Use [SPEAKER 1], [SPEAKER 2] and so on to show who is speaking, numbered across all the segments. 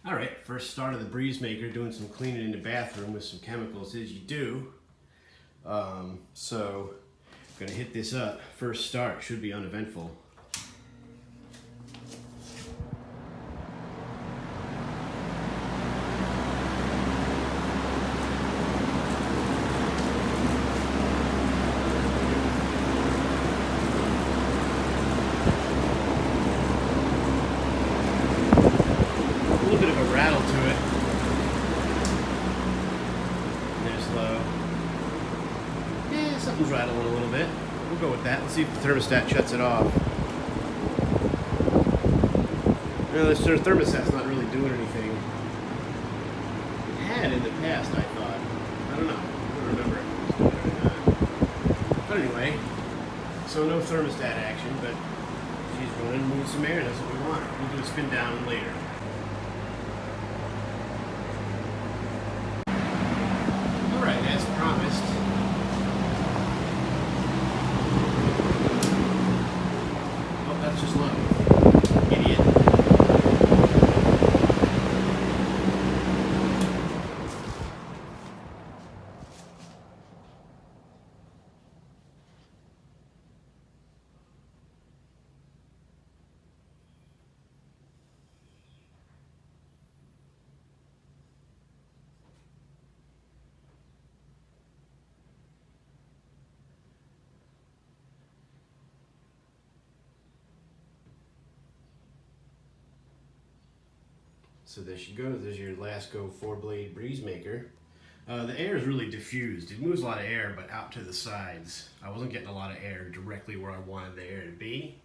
[SPEAKER 1] All right, first start of the breeze maker, doing some cleaning in the bathroom with some chemicals as you do. So, gonna hit this up. First start should be uneventful. Rattle to it. And there's low. Yeah, something's rattling a little bit. We'll go with that. Let's see if the thermostat shuts it off. No, this thermostat's not really doing anything. It had in the past, I thought. I don't know. I don't remember if it was doing it or not. But anyway, so no thermostat action, but she's running and moving some air, and that's what we want. We'll do a spin down later. As promised. Oh, that's just low. Idiot. So there she goes. There's your Lasko 4-blade breeze maker. The air is really diffused. It moves a lot of air, but out to the sides. I wasn't getting a lot of air directly where I wanted the air to be.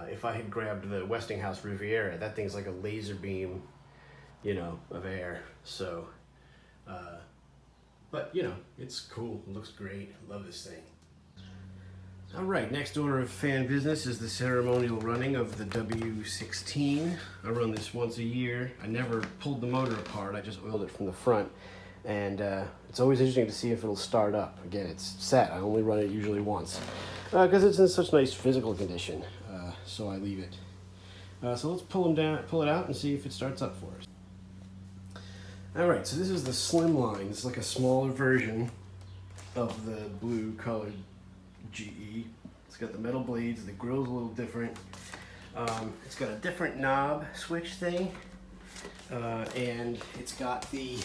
[SPEAKER 1] If I had grabbed the Westinghouse Riviera, that thing's like a laser beam, of air. So, but it's cool. It looks great. Love this thing. All right, next order of fan business is the ceremonial running of the W16. I run this once a year. I never pulled the motor apart. I just oiled it from the front. And it's always interesting to see if it'll start up. Again, it's set. I only run it usually once because it's in such nice physical condition. So I leave it. So let's pull it out and see if it starts up for us. All right, so this is the Slimline. It's like a smaller version of the blue colored GE. It's got the metal blades, the grill's a little different. It's got a different knob switch thing, and it's got the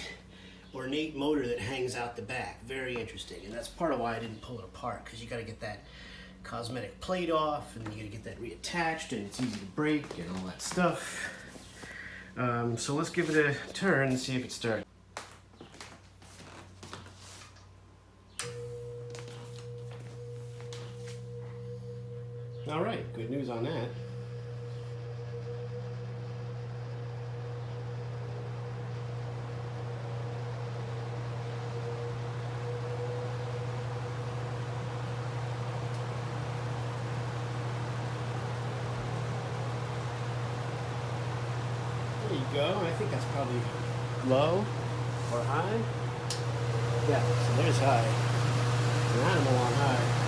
[SPEAKER 1] ornate motor that hangs out the back. Very interesting, and that's part of why I didn't pull it apart, because you got to get that cosmetic plate off, and you got to get that reattached, and it's easy to break and all that stuff. So let's give it a turn and see if it starts. All right, good news on that. There you go. I think that's probably low or high. Yeah, so there's high. An animal on high.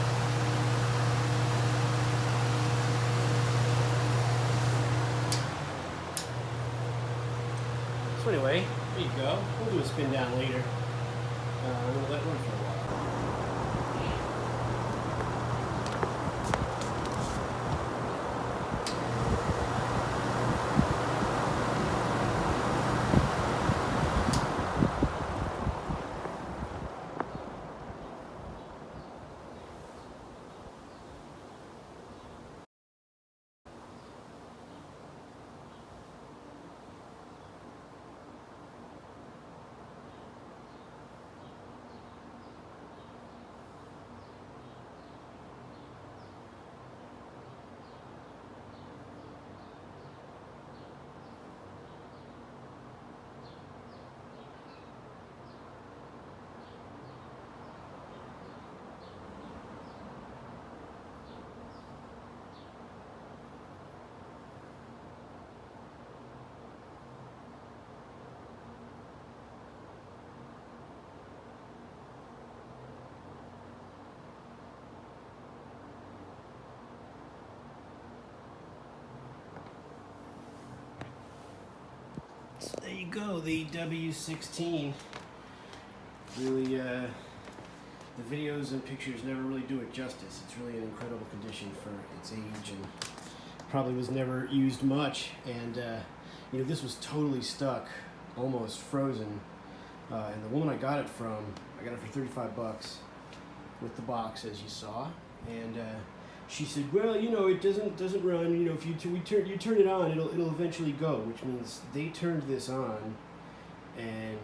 [SPEAKER 1] So anyway, there you go. We'll do a spin down later. I'm going to let it run for a while. you go, the W16. Really, the videos and pictures never really do it justice. It's really an incredible condition for its age, and probably was never used much. And you know, this was totally stuck, almost frozen. And the woman I got it for 35 bucks with the box, as you saw. And she said, well, you know, it doesn't run. You know, if you turn it on, it'll eventually go. Which means they turned this on, and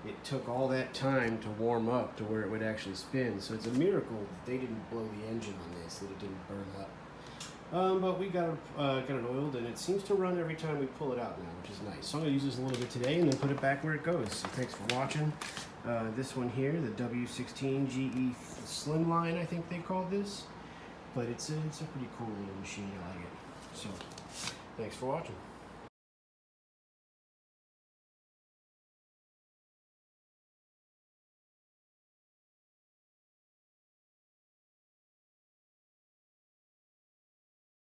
[SPEAKER 1] it took all that time to warm up to where it would actually spin. So it's a miracle that they didn't blow the engine on this, that it didn't burn up. But we got it oiled, and it seems to run every time we pull it out now, which is nice. So I'm going to use this a little bit today and then put it back where it goes. So thanks for watching. This one here, the W16 GE Slimline, I think they called this. But it's a pretty cool little machine. I like it. So thanks for watching.